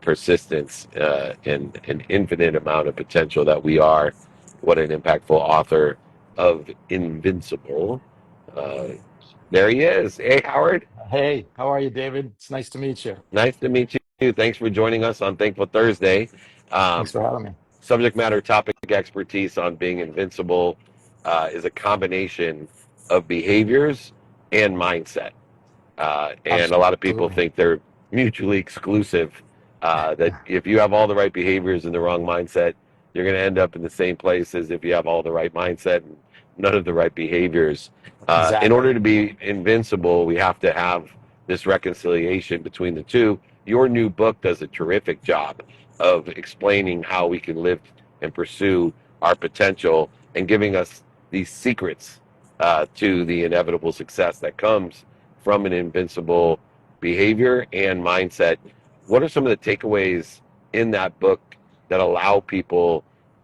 persistence, and an infinite amount of potential that we are. What an impactful author of Invincible. Uh, there he is. Hey, Howard. Hey, how are you, David? It's nice to meet you. Nice to meet you. Thanks for joining us on Thankful Thursday. Thanks Um, for having me. Subject matter topic expertise on being invincible is a combination of behaviors and mindset. And a lot of people Absolutely. think they're mutually exclusive. That if you have all the right behaviors and the wrong mindset, you're going to end up in the same place as if you have all the right mindset and none of the right behaviors. In order Exactly. to be invincible, we have to have this reconciliation between the two. Your new book does a terrific job of explaining how we can live and pursue our potential and giving us these secrets to the inevitable success that comes from an invincible behavior and mindset. What are some of the takeaways in that book that allow people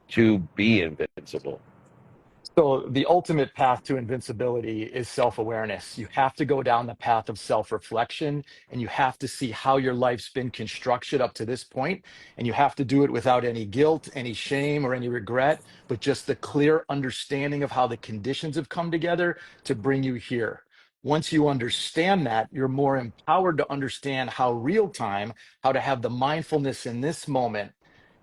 to be invincible? So, the ultimate path to invincibility is self-awareness. You have to go down the path of self-reflection and you have to see how your life's been constructed up to this point. And you have to do it without any guilt, any shame, or any regret, but just the clear understanding of how the conditions have come together to bring you here. Once you understand that, you're more empowered to understand how real time, how to have the mindfulness in this moment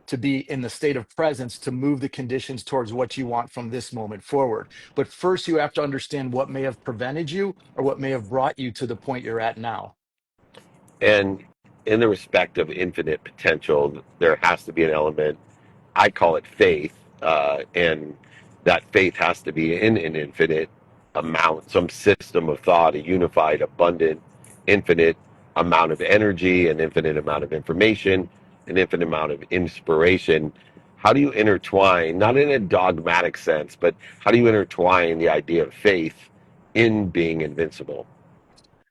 to be in the state of presence to move the conditions towards what you want from this moment forward. But first, you have to understand what may have prevented you or what may have brought you to the point you're at now. And in the respect of infinite potential, there has to be an element, I call it faith, and that faith has to be in an infinite amount, some system of thought, a unified, abundant, infinite amount of energy, an infinite amount of information, an infinite amount of inspiration. How do you intertwine, not in a dogmatic sense, but how do you intertwine the idea of faith in being invincible?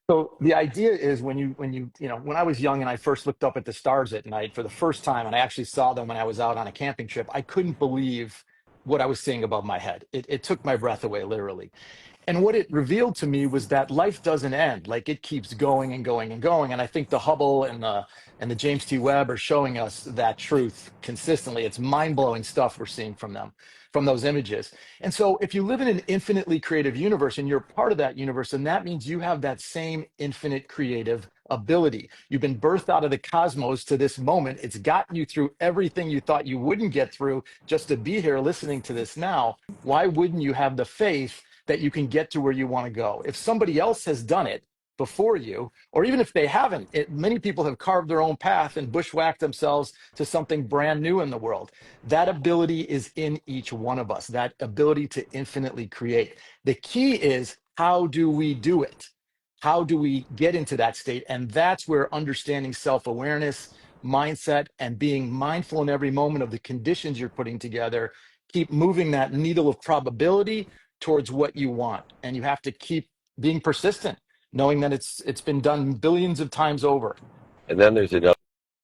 So the idea is when I was young and I first looked up at the stars at night for the first time, and I actually saw them when I was out on a camping trip, I couldn't believe what I was seeing above my head. It took my breath away, literally. And what it revealed to me was that life doesn't end. Like it keeps going and going and going. And I think the Hubble and the James T. Webb are showing us that truth consistently. It's mind-blowing stuff we're seeing from them, from those images. And so if you live in an infinitely creative universe and you're part of that universe, then that means you have that same infinite creative ability. You've been birthed out of the cosmos to this moment. It's gotten you through everything you thought you wouldn't get through just to be here listening to this now. Why wouldn't you have the faith that you can get to where you want to go? If somebody else has done it before you, or even if they haven't, many people have carved their own path and bushwhacked themselves to something brand new in the world. That ability is in each one of us, that ability to infinitely create. The key is, how do we do it? How do we get into that state? And that's where understanding self awareness, mindset, and being mindful in every moment of the conditions you're putting together keep moving that needle of probability towards what you want. And you have to keep being persistent, knowing that it's been done billions of times over. And then there's another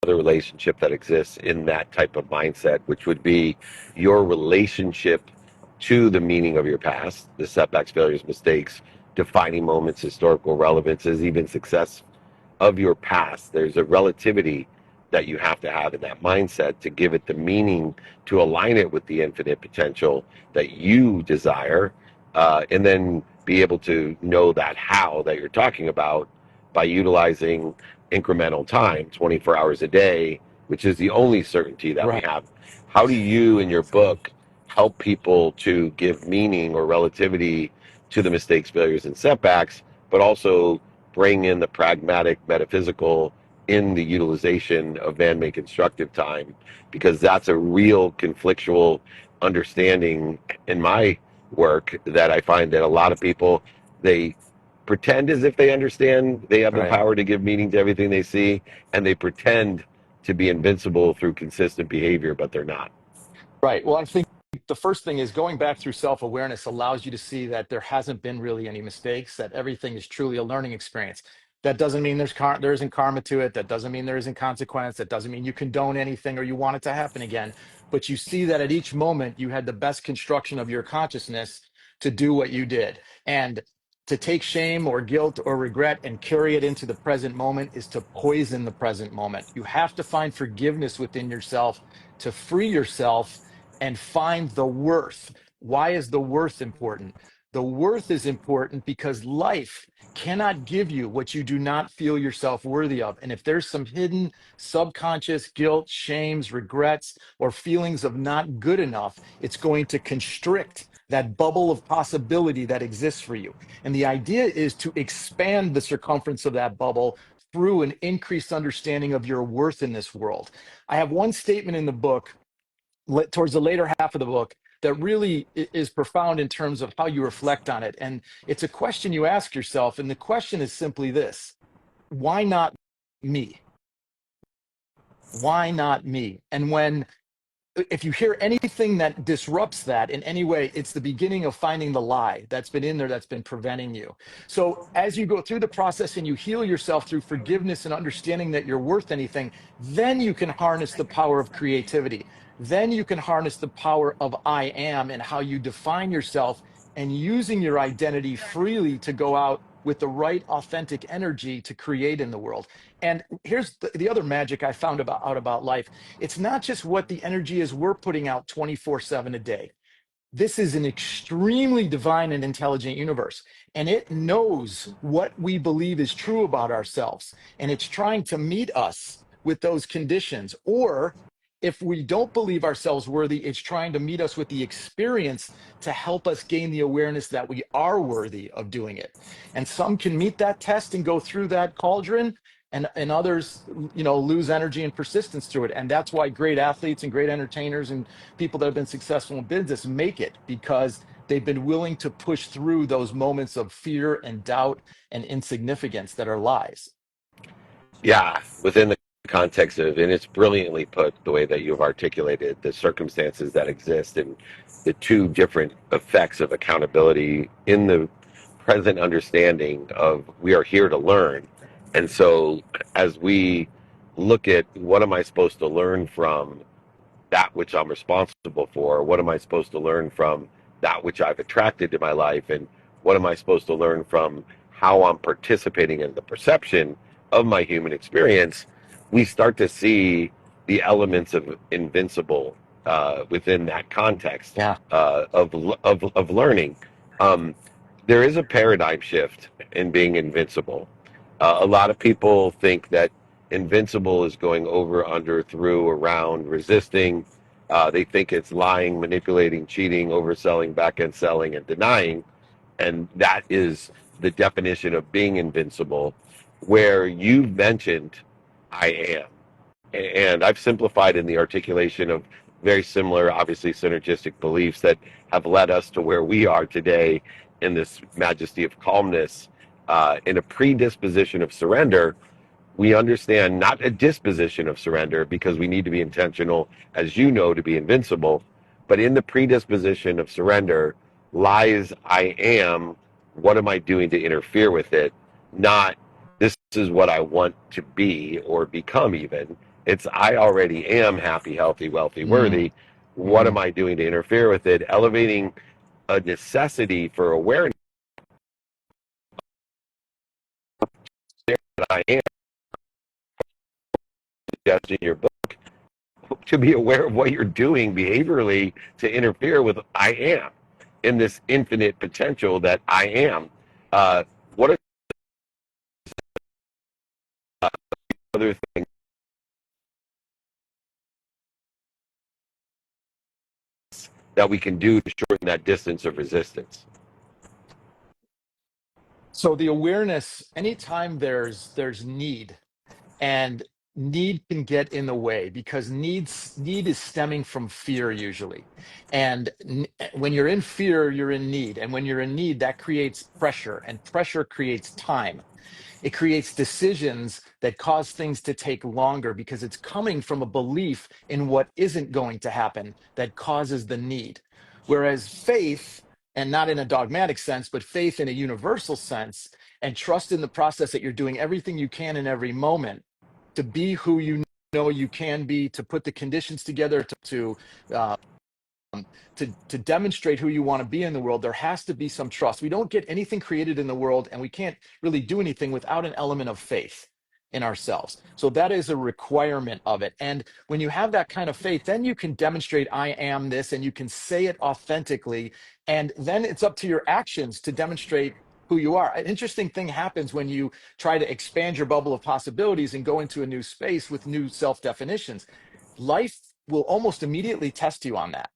relationship that exists in that type of mindset, which would be your relationship to the meaning of your past, the setbacks, failures, mistakes, defining moments, historical relevances, even success of your past. There's a relativity that you have to have in that mindset to give it the meaning, to align it with the infinite potential that you desire, and then be able to know that how that you're talking about by utilizing incremental time, 24 hours a day, which is the only certainty that we Right. have. How do you, in your book, help people to give meaning or relativity to the mistakes, failures, and setbacks, but also bring in the pragmatic, metaphysical in the utilization of man-made constructive time? Because that's a real conflictual understanding in my work that I find that a lot of people, they pretend as if they understand they have the Right. power to give meaning to everything they see, and they pretend to be invincible through consistent behavior, but they're not. Right. Well, I think the first thing is going back through self awareness allows you to see that there hasn't been really any mistakes, that everything is truly a learning experience. That doesn't mean there isn't karma to it. That doesn't mean there isn't consequence. That doesn't mean you condone anything or you want it to happen again. But you see that at each moment you had the best construction of your consciousness to do what you did. And To take shame or guilt or regret and carry it into the present moment is to poison the present moment. You have to find forgiveness within yourself to free yourself and find the worth. Why is the worth important? The worth is important because life cannot give you what you do not feel yourself worthy of. And if there's some hidden subconscious guilt, shames, regrets, or feelings of not good enough, it's going to constrict that bubble of possibility that exists for you. And the idea is to expand the circumference of that bubble through an increased understanding of your worth in this world. I have one statement in the book, towards the later half of the book, that really is profound in terms of how you reflect on it. And it's a question you ask yourself. And the question is simply this: why not me? Why not me? And if you hear anything that disrupts that in any way, it's the beginning of finding the lie that's been in there that's been preventing you. So as you go through the process and you heal yourself through forgiveness and understanding that you're worth anything, then you can harness the power of creativity. Then you can harness the power of I am and how you define yourself, and using your identity freely to go out with the right authentic energy to create in the world. And here's the other magic I found out about life. It's not just what the energy is we're putting out 24/7 a day. This is an extremely divine and intelligent universe, and it knows what we believe is true about ourselves, and it's trying to meet us with those conditions. Or if we don't believe ourselves worthy, it's trying to meet us with the experience to help us gain the awareness that we are worthy of doing it. And some can meet that test and go through that cauldron, and others, lose energy and persistence through it. And that's why great athletes and great entertainers and people that have been successful in business make it, because they've been willing to push through those moments of fear and doubt and insignificance that are lies. Yeah, within the context of, and it's brilliantly put the way that you've articulated the circumstances that exist and the two different effects of accountability in the present understanding of we are here to learn. And so as we look at what am I supposed to learn from that which I'm responsible for? What am I supposed to learn from that which I've attracted to my life? And what am I supposed to learn from how I'm participating in the perception of my human experience? We start to see the elements of invincible within that context Yeah. of learning. Um, there is a paradigm shift in being invincible. A lot of people think that invincible is going over, under, through, around, resisting. They think it's lying, manipulating, cheating, overselling, back end selling, and denying. And that is the definition of being invincible, where you mentioned I am. And I've simplified in the articulation of very similar, obviously synergistic beliefs that have led us to where we are today in this majesty of calmness, in a predisposition of surrender. We understand not a disposition of surrender, because we need to be intentional, as you know, to be invincible. But in the predisposition of surrender lies I am. What am I doing to interfere with it? Not this is what I want to be or become, even. It's I already am happy, healthy, wealthy, Mm, worthy. What am mm. I doing to interfere with it? Elevating a necessity for awareness that I am, in your book, to be aware of what you're doing behaviorally to interfere with I am in this infinite potential that I am. What are other things that we can do to shorten that distance of resistance? So the awareness, anytime there's need, and need can get in the way, because need is stemming from fear usually. And when you're in fear, you're in need, and when you're in need, that creates pressure, and pressure creates time. It creates decisions that cause things to take longer, because it's coming from a belief in what isn't going to happen that causes the need. Whereas faith, and not in a dogmatic sense, but faith in a universal sense, and trust in the process that you're doing everything you can in every moment to be who you know you can be, to put the conditions together to to demonstrate who you want to be in the world, there has to be some trust. We don't get anything created in the world, and we can't really do anything without an element of faith in ourselves. So that is a requirement of it. And when you have that kind of faith, then you can demonstrate, I am this, and you can say it authentically. And then it's up to your actions to demonstrate who you are. An interesting thing happens when you try to expand your bubble of possibilities and go into a new space with new self definitions. Life will almost immediately test you on that,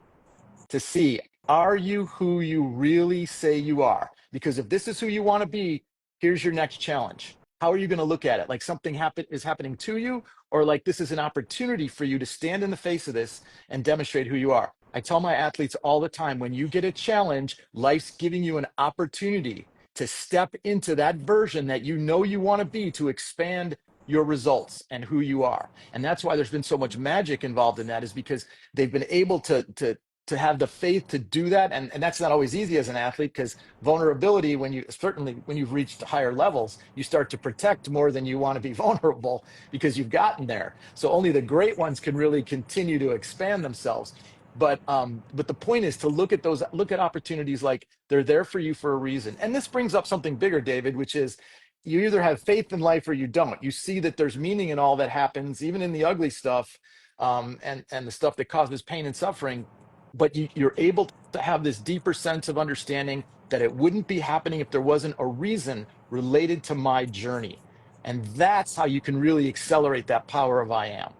to see, are you who you really say you are? Because if this is who you want to be, here's your next challenge. How are you going to look at it? Like something is happening to you, or like this is an opportunity for you to stand in the face of this and demonstrate who you are. I tell my athletes all the time, when you get a challenge, life's giving you an opportunity to step into that version that you know you want to be, to expand your results and who you are. And that's why there's been so much magic involved in that, is because they've been able to have the faith to do that. And that's not always easy as an athlete, because vulnerability, certainly when you've reached higher levels, you start to protect more than you want to be vulnerable, because you've gotten there. So only the great ones can really continue to expand themselves. But the point is to look at opportunities like they're there for you for a reason. And this brings up something bigger, David, which is, you either have faith in life or you don't. You see that there's meaning in all that happens, even in the ugly stuff, and the stuff that causes pain and suffering. But you're able to have this deeper sense of understanding that it wouldn't be happening if there wasn't a reason related to my journey. And that's how you can really accelerate that power of I am,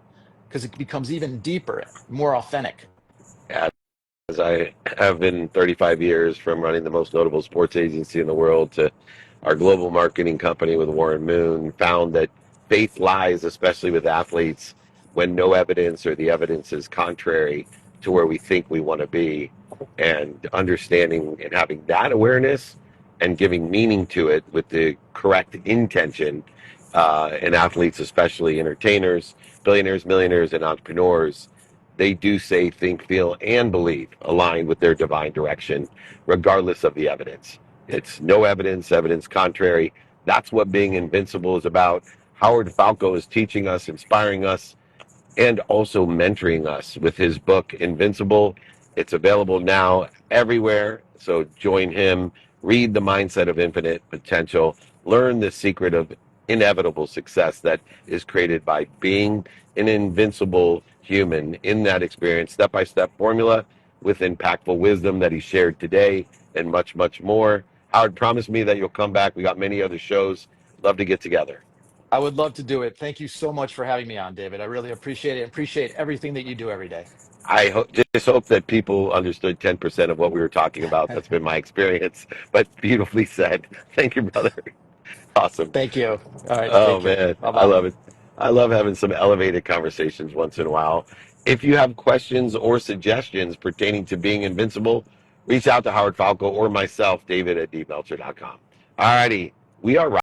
because it becomes even deeper, more authentic. As I have been 35 years, from running the most notable sports agency in the world to our global marketing company with Warren Moon, found that faith lies, especially with athletes, when no evidence or the evidence is contrary to where we think we want to be. And understanding and having that awareness and giving meaning to it with the correct intention, and athletes, especially entertainers, billionaires, millionaires, and entrepreneurs, they do say, think, feel, and believe aligned with their divine direction, regardless of the evidence. It's no evidence, evidence contrary. That's what being invincible is about. Howard Falco is teaching us, inspiring us, and also mentoring us with his book, Invincible. It's available now everywhere. So join him, read The Mindset of Infinite Potential, learn the secret of inevitable success that is created by being an invincible human in that experience, step-by-step formula with impactful wisdom that he shared today, and much, much more. Howard, promise me that you'll come back. We got many other shows. Love to get together. I would love to do it. Thank you so much for having me on, David. I really appreciate it. Appreciate everything that you do every day. Just hope that people understood 10% of what we were talking about. That's been my experience, but beautifully said. Thank you, brother. Awesome. Thank you. All right. Oh, Take care. man. Bye I bye. love it. I love having some elevated conversations once in a while. If you have questions or suggestions pertaining to being invincible, reach out to Howard Falco or myself, David at dmeltzer.com. All righty. We are